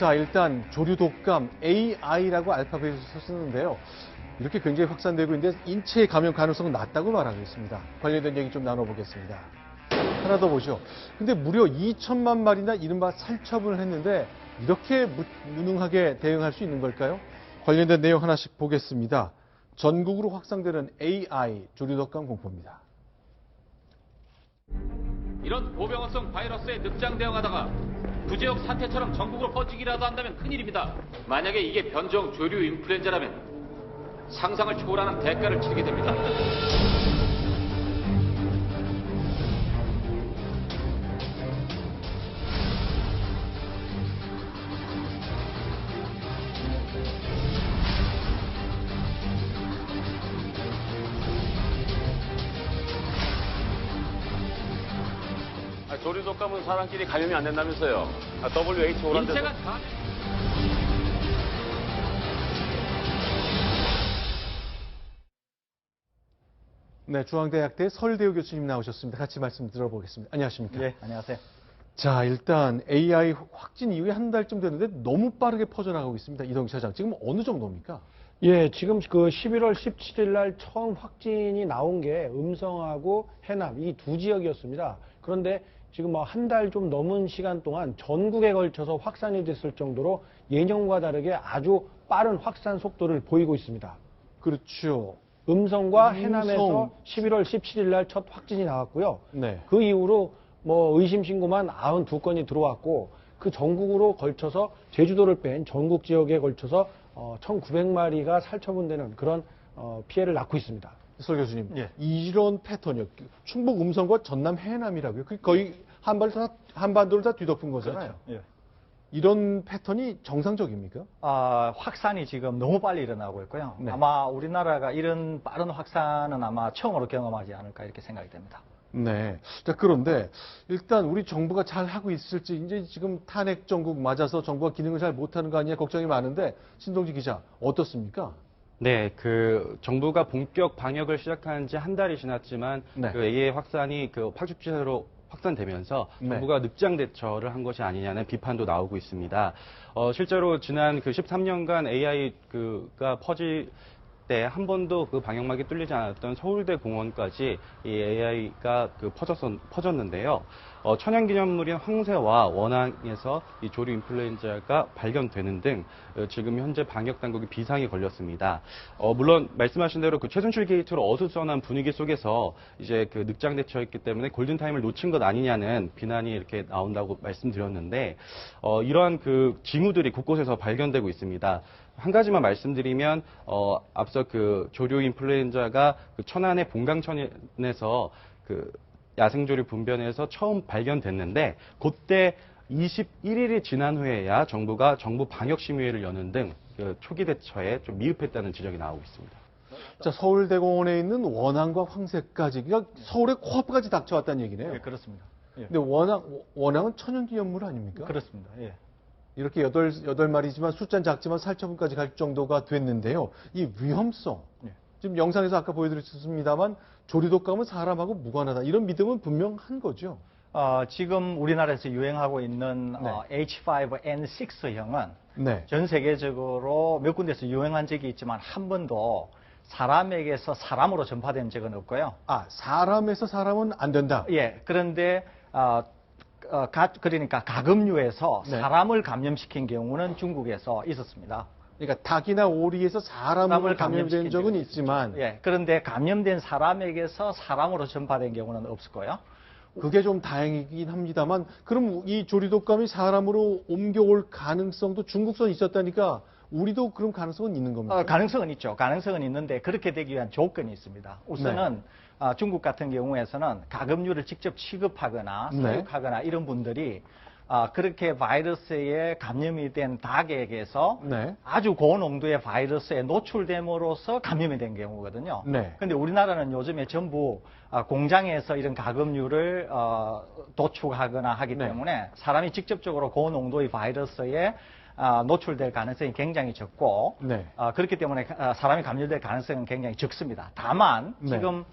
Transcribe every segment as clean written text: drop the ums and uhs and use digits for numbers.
자, 일단 조류 독감 AI라고 알파벳을 쓰는데요. 이렇게 굉장히 확산되고 있는데 인체에 감염 가능성은 낮다고 말하고 있습니다. 관련된 얘기 좀 나눠보겠습니다. 하나 더 보죠. 근데 무려 2천만 마리나 이른바 살처분을 했는데 이렇게 무능하게 대응할 수 있는 걸까요? 관련된 내용 하나씩 보겠습니다. 전국으로 확산되는 AI 조류 독감 공포입니다. 이런 고병원성 바이러스에 늑장 대응하다가 구제역 사태처럼 전국으로 퍼지기라도 한다면 큰일입니다. 만약에 이게 변종 조류 인플루엔자라면 상상을 초월하는 대가를 치르게 됩니다. 조류 독감은 사람끼리 감염이 안 된다면서요. WHO란데. 인체가 다... 네, 중앙대학대 서울대우 교수님 나오셨습니다. 같이 말씀 들어보겠습니다. 안녕하십니까? 네, 안녕하세요. 자, 일단 AI 확진 이후에 한 달쯤 됐는데 너무 빠르게 퍼져나가고 있습니다. 이동희 차장, 지금 어느 정도입니까? 예, 지금 그 11월 17일 날 처음 확진이 나온 게 음성하고 해남 이 두 지역이었습니다. 그런데 지금 뭐 한 달 좀 넘은 시간 동안 전국에 걸쳐서 확산이 됐을 정도로 예년과 다르게 아주 빠른 확산 속도를 보이고 있습니다. 그렇죠. 음성과 해남에서 11월 17일 날 첫 확진이 나왔고요. 네. 그 이후로 뭐 의심 신고만 92건이 들어왔고 그 전국으로 걸쳐서 제주도를 뺀 전국 지역에 걸쳐서 1,900마리가 살처분되는 그런 피해를 낳고 있습니다. 설 교수님, 예. 이런 패턴이요. 충북 음성과 전남 해남이라고요. 거의 한반도를 다 뒤덮은 거잖아요. 예. 이런 패턴이 정상적입니까? 확산이 지금 너무 빨리 일어나고 있고요. 네. 아마 우리나라가 이런 빠른 확산은 아마 처음으로 경험하지 않을까 이렇게 생각이 됩니다. 네. 자, 그런데 일단 우리 정부가 잘 하고 있을지 이제 지금 탄핵 정국 맞아서 정부가 기능을 잘 못하는 거 아니냐 걱정이 많은데 신동지 기자 어떻습니까? 네, 정부가 본격 방역을 시작한 지 한 달이 지났지만 네. AI 확산이 파죽지세로 확산되면서 네. 정부가 늑장 대처를 한 것이 아니냐는 비판도 나오고 있습니다. 실제로 지난 13년간 AI가 퍼질 때 한 번도 그 방역막이 뚫리지 않았던 서울대 공원까지 이 AI가 퍼졌는데요. 천연기념물인 황새와 원앙에서 이 조류 인플루엔자가 발견되는 등 지금 현재 방역 당국이 비상이 걸렸습니다. 물론 말씀하신 대로 최순실 게이트로 어수선한 분위기 속에서 이제 늑장 대처했기 때문에 골든 타임을 놓친 것 아니냐는 비난이 이렇게 나온다고 말씀드렸는데 이러한 징후들이 곳곳에서 발견되고 있습니다. 한 가지만 말씀드리면 앞서 조류 인플루엔자가 천안의 봉강천에서 야생조류 분변에서 처음 발견됐는데 그때 21일이 지난 후에야 정부가 정부 방역심의회를 여는 등 초기 대처에 좀 미흡했다는 지적이 나오고 있습니다. 자, 서울대공원에 있는 원앙과 황새까지, 그러니까 서울의 코앞까지 닥쳐왔다는 얘기네요. 예, 그렇습니다. 예. 근데 원앙은 천연기념물 아닙니까? 그렇습니다. 예. 이렇게 여덟 마리지만 숫자는 작지만 살처분까지 갈 정도가 됐는데요. 이 위험성, 네. 지금 영상에서 아까 보여드렸습니다만 조류독감은 사람하고 무관하다. 이런 믿음은 분명한 거죠. 지금 우리나라에서 유행하고 있는 네. H5N6형은 네. 전 세계적으로 몇 군데서 유행한 적이 있지만 한 번도 사람에게서 사람으로 전파된 적은 없고요. 사람에서 사람은 안 된다. 예, 그런데 그러니까 가금류에서 네. 사람을 감염시킨 경우는 중국에서 있었습니다. 그러니까 닭이나 오리에서 사람으로 감염된 적은 있지만 예, 그런데 감염된 사람에게서 사람으로 전파된 경우는 없을 거예요. 그게 좀 다행이긴 합니다만 그럼 이 조류독감이 사람으로 옮겨올 가능성도 중국선 있었다니까 우리도 그런 가능성은 있는 겁니까? 가능성은 있죠. 가능성은 있는데 그렇게 되기 위한 조건이 있습니다. 우선은 중국 같은 경우에서는 가금류를 직접 취급하거나 사육하거나 이런 분들이 그렇게 바이러스에 감염이 된 닭에게서 아주 고농도의 바이러스에 노출됨으로써 감염이 된 경우거든요. 그런데 우리나라는 요즘에 전부 공장에서 이런 가금류를 도축하거나 하기 때문에 사람이 직접적으로 고농도의 바이러스에 노출될 가능성이 굉장히 적고 그렇기 때문에 사람이 감염될 가능성은 굉장히 적습니다. 다만 지금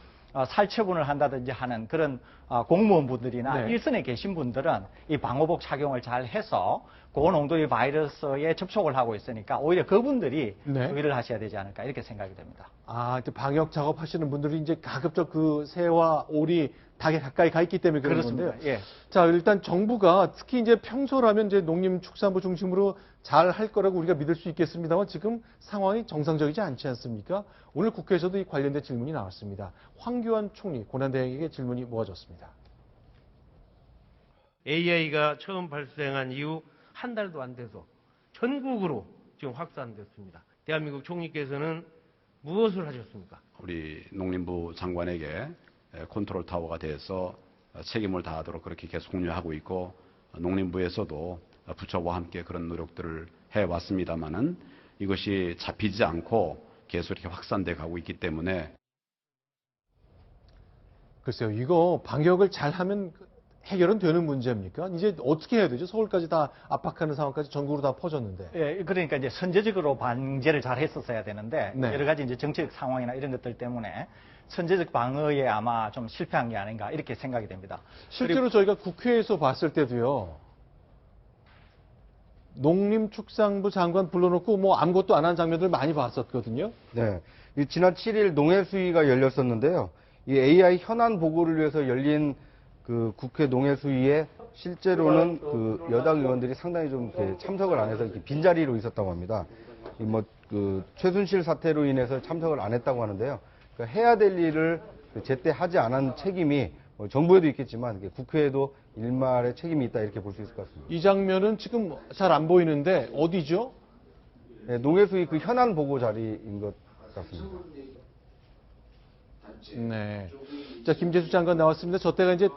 살처분을 한다든지 하는 그런 공무원분들이나 일선에 계신 분들은 이 방호복 착용을 잘 해서 그 농도의 바이러스에 접촉을 하고 있으니까 오히려 그분들이 네. 주의를 하셔야 되지 않을까 이렇게 생각이 됩니다. 아, 이제 방역 작업하시는 분들이 이제 가급적 그 새와 오리 닭에 가까이 가 있기 때문에 그런 그렇습니다. 건데요. 예. 자, 일단 정부가 특히 이제 평소라면 이제 농림축산부 중심으로 잘 할 거라고 우리가 믿을 수 있겠습니다만 지금 상황이 정상적이지 않지 않습니까? 오늘 국회에서도 이 관련된 질문이 나왔습니다. 황교안 총리 권한대행에게 질문이 모아졌습니다. AI가 처음 발생한 이후 한 달도 안 돼서 전국으로 지금 확산됐습니다. 대한민국 총리께서는 무엇을 하셨습니까? 우리 농림부 장관에게 컨트롤 타워가 돼서 책임을 다하도록 그렇게 계속 공유하고 있고 농림부에서도 부처와 함께 그런 노력들을 해왔습니다마는 이것이 잡히지 않고 계속 이렇게 확산돼 가고 있기 때문에 글쎄요, 이거 방역을 잘하면 해결은 되는 문제입니까? 이제 어떻게 해야 되죠? 서울까지 다 압박하는 상황까지 전국으로 다 퍼졌는데. 예, 그러니까 이제 선제적으로 방제를 잘 했었어야 되는데 네. 여러 가지 이제 정치적 상황이나 이런 것들 때문에 선제적 방어에 아마 좀 실패한 게 아닌가 이렇게 생각이 됩니다. 실제로 저희가 국회에서 봤을 때도요. 농림축산부 장관 불러놓고 뭐 아무것도 안 한 장면들 많이 봤었거든요. 네. 이 지난 7일 농해수위가 열렸었는데요. 이 AI 현안 보고를 위해서 열린 그 국회 농해수위에 실제로는 그 여당 의원들이 상당히 좀 이렇게 참석을 안 해서 이렇게 빈자리로 있었다고 합니다. 이 뭐 그 최순실 사태로 인해서 참석을 안 했다고 하는데요. 그러니까 해야 될 일을 제때 하지 않은 책임이 뭐 정부에도 있겠지만 국회에도 일말의 책임이 있다 이렇게 볼 수 있을 것 같습니다. 이 장면은 지금 잘 안 보이는데 어디죠? 네, 농해수위 그 현안 보고 자리인 것 같습니다. 네. 자, 김재수 장관 나왔습니다. 저 때가 이제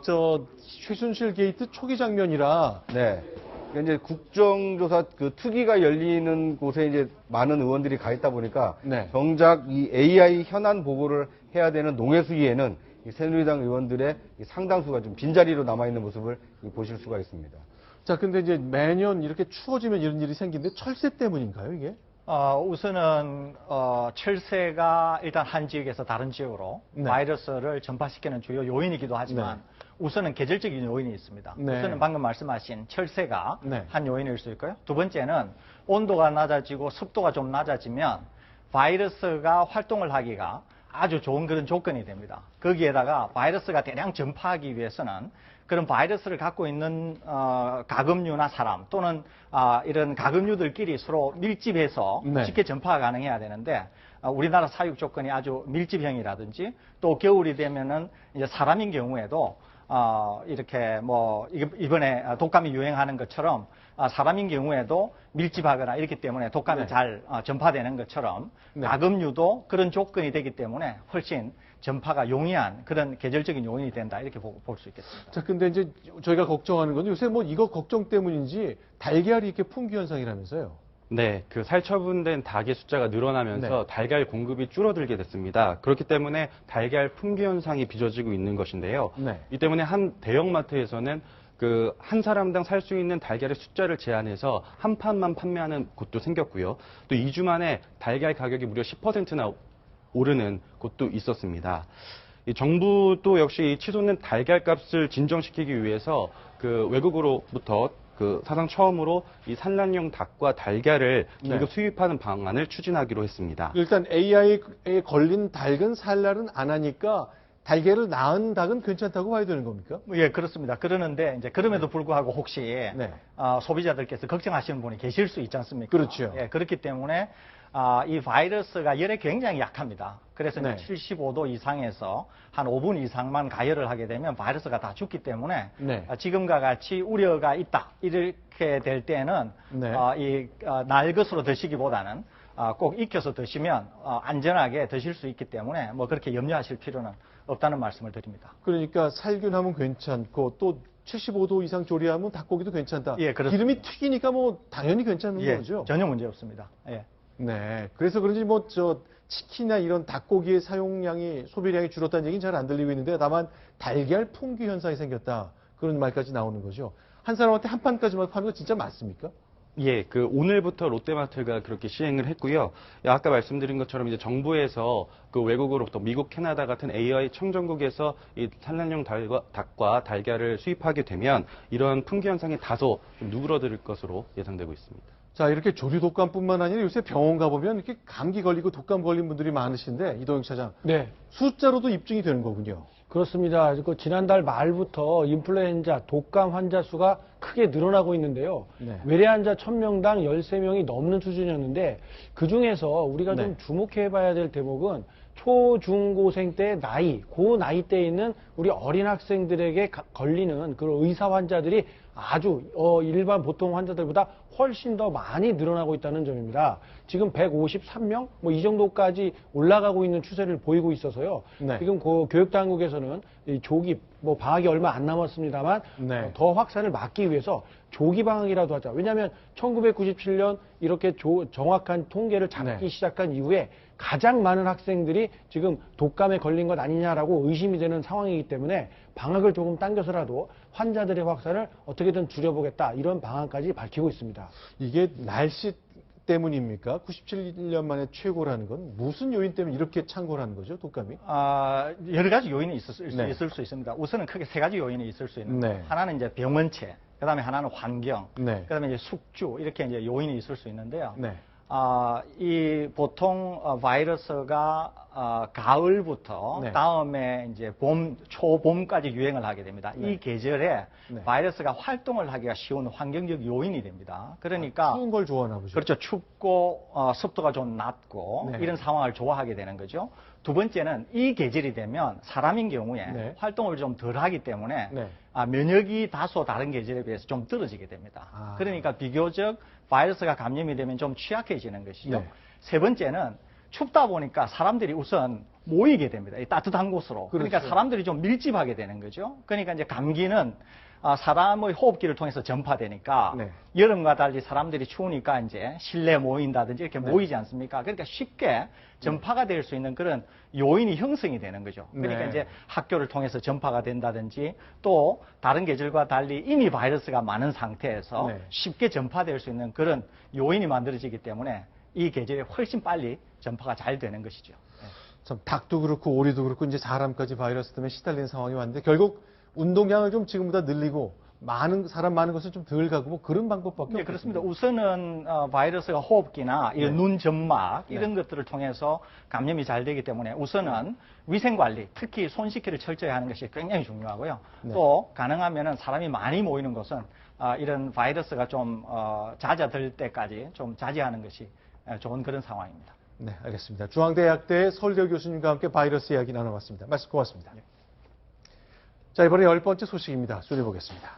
최순실 게이트 초기 장면이라. 네. 그러니까 이제 국정조사 그 특위가 열리는 곳에 이제 많은 의원들이 가 있다 보니까 네. 정작 이 AI 현안 보고를 해야 되는 농해수위에는 이 새누리당 의원들의 이 상당수가 좀 빈자리로 남아 있는 모습을 보실 수가 있습니다. 자, 근데 이제 매년 이렇게 추워지면 이런 일이 생기는데 철새 때문인가요, 이게? 우선은 철새가 일단 한 지역에서 다른 지역으로 네. 바이러스를 전파시키는 주요 요인이기도 하지만 네. 우선은 계절적인 요인이 있습니다. 네. 우선은 방금 말씀하신 철새가 네. 한 요인일 수 있고요. 두 번째는 온도가 낮아지고 습도가 좀 낮아지면 바이러스가 활동을 하기가 아주 좋은 그런 조건이 됩니다. 거기에다가 바이러스가 대량 전파하기 위해서는 그런 바이러스를 갖고 있는 가금류나 사람 또는 이런 가금류들끼리 서로 밀집해서 네. 쉽게 전파가 가능해야 되는데 우리나라 사육 조건이 아주 밀집형이라든지 또 겨울이 되면은 이제 사람인 경우에도 이렇게 뭐 이번에 독감이 유행하는 것처럼 사람인 경우에도 밀집하거나 이렇기 때문에 독감이 네. 잘 전파되는 것처럼 네. 가금류도 그런 조건이 되기 때문에 훨씬 전파가 용이한 그런 계절적인 요인이 된다 이렇게 볼 수 있겠습니다. 자, 근데 이제 저희가 걱정하는 건 요새 뭐 이거 걱정 때문인지 달걀이 이렇게 품귀 현상이라면서요. 네, 그 살처분된 닭의 숫자가 늘어나면서 네. 달걀 공급이 줄어들게 됐습니다. 그렇기 때문에 달걀 품귀 현상이 빚어지고 있는 것인데요. 네. 이 때문에 한 대형마트에서는 그 한 사람당 살 수 있는 달걀의 숫자를 제한해서 한 판만 판매하는 곳도 생겼고요. 또 2주 만에 달걀 가격이 무려 10%나 오르는 곳도 있었습니다. 이 정부도 역시 이 치솟는 달걀 값을 진정시키기 위해서 그 외국으로부터 그 사상 처음으로 이 산란용 닭과 달걀을 긴급 네. 수입하는 방안을 추진하기로 했습니다. 일단 AI에 걸린 닭은 산란은 안 하니까 달걀을 낳은 닭은 괜찮다고 봐야 되는 겁니까? 예, 그렇습니다. 그러는데 이제 그럼에도 불구하고 혹시 네. 소비자들께서 걱정하시는 분이 계실 수 있지 않습니까? 그렇죠. 예, 그렇기 때문에 이 바이러스가 열에 굉장히 약합니다. 그래서 네. 이제 75도 이상에서 한 5분 이상만 가열을 하게 되면 바이러스가 다 죽기 때문에 네. 지금과 같이 우려가 있다 이렇게 될 때는 네. 날 것으로 드시기보다는 꼭 익혀서 드시면 안전하게 드실 수 있기 때문에 뭐 그렇게 염려하실 필요는 없다는 말씀을 드립니다. 그러니까 살균하면 괜찮고 또 75도 이상 조리하면 닭고기도 괜찮다. 예, 그렇습니다. 기름이 튀기니까 뭐 당연히 괜찮은 예, 거죠. 전혀 문제 없습니다. 예. 네. 그래서 그런지 뭐 치킨이나 이런 닭고기의 사용량이 소비량이 줄었다는 얘기는 잘 안 들리고 있는데 다만 달걀 품귀 현상이 생겼다. 그런 말까지 나오는 거죠. 한 사람한테 한 판까지만 파는 거 진짜 맞습니까? 예, 그 오늘부터 롯데마트가 그렇게 시행을 했고요. 아까 말씀드린 것처럼 이제 정부에서 그 외국으로부터 미국, 캐나다 같은 AI 청정국에서 이 산란용 닭과 달걀을 수입하게 되면 이런 품귀 현상이 다소 좀 누그러들 것으로 예상되고 있습니다. 자, 이렇게 조류 독감뿐만 아니라 요새 병원 가보면 이렇게 감기 걸리고 독감 걸린 분들이 많으신데, 이동영 차장. 네. 숫자로도 입증이 되는 거군요. 그렇습니다. 그 지난달 말부터 인플루엔자 독감 환자 수가 크게 늘어나고 있는데요. 네. 외래 환자 1000명당 13명이 넘는 수준이었는데 그중에서 우리가 좀 주목해 봐야 될 대목은 초중고생 때 그 나이 때에 있는 우리 어린 학생들에게 걸리는 그런 의사 환자들이 아주 일반 보통 환자들보다 훨씬 더 많이 늘어나고 있다는 점입니다. 지금 153명 이 정도까지 올라가고 있는 추세를 보이고 있어서요. 네. 지금 그 교육당국에서는 이 조기 방학이 얼마 안 남았습니다만 네. 더 확산을 막기 위해서 조기 방학이라도 하자. 왜냐하면 1997년 이렇게 정확한 통계를 잡기 네. 시작한 이후에 가장 많은 학생들이 지금 독감에 걸린 것 아니냐라고 의심이 되는 상황이기 때문에 방학을 조금 당겨서라도 환자들의 확산을 어떻게든 줄여보겠다, 이런 방안까지 밝히고 있습니다. 이게 날씨 때문입니까? 97년 만에 최고라는 건 무슨 요인 때문에 이렇게 창궐하는 거죠, 독감이? 여러 가지 요인이 있을 네. 수 있습니다. 우선은 크게 세 가지 요인이 있을 수 있는데, 네. 하나는 이제 병원체, 그다음에 하나는 환경, 네. 그다음에 이제 숙주, 이렇게 이제 요인이 있을 수 있는데요. 네. 이 보통 바이러스가 가을부터 네. 다음에 이제 초봄까지 유행을 하게 됩니다. 네. 이 계절에 네. 바이러스가 활동을 하기가 쉬운 환경적 요인이 됩니다. 그러니까 추운 걸 좋아하나 보죠. 그렇죠. 춥고 습도가 좀 낮고 네. 이런 상황을 좋아하게 되는 거죠. 두 번째는 이 계절이 되면 사람인 경우에 네. 활동을 좀 덜 하기 때문에 네. 면역이 다소 다른 계절에 비해서 좀 떨어지게 됩니다. 그러니까 비교적 바이러스가 감염이 되면 좀 취약해지는 것이죠. 네. 세 번째는 춥다 보니까 사람들이 우선 모이게 됩니다. 이 따뜻한 곳으로. 그러니까 그렇죠. 사람들이 좀 밀집하게 되는 거죠. 그러니까 이제 감기는 사람의 호흡기를 통해서 전파되니까 네. 여름과 달리 사람들이 추우니까 이제 실내 모인다든지 이렇게 모이지 않습니까? 그러니까 쉽게 전파가 될 수 있는 그런 요인이 형성이 되는 거죠. 그러니까 네. 이제 학교를 통해서 전파가 된다든지 또 다른 계절과 달리 이미 바이러스가 많은 상태에서 네. 쉽게 전파될 수 있는 그런 요인이 만들어지기 때문에 이 계절에 훨씬 빨리 전파가 잘 되는 것이죠. 참 닭도 그렇고 오리도 그렇고 이제 사람까지 바이러스 때문에 시달리는 상황이 왔는데 결국 운동량을 좀 지금보다 늘리고 사람 많은 것을 좀 덜 가고 그런 방법밖에 네, 없습니다. 그렇습니다. 우선은 바이러스가 호흡기나 이런 네. 눈 점막 이런 네. 것들을 통해서 감염이 잘 되기 때문에 우선은 위생 관리, 특히 손 씻기를 철저히 하는 것이 굉장히 중요하고요. 네. 또 가능하면은 사람이 많이 모이는 곳은 이런 바이러스가 좀 잦아들 때까지 좀 자제하는 것이 좋은 그런 상황입니다. 네, 알겠습니다. 중앙대학대 서울대 교수님과 함께 바이러스 이야기 나눠봤습니다. 말씀 고맙습니다. 자, 이번에 10번째 소식입니다. 줄여보겠습니다.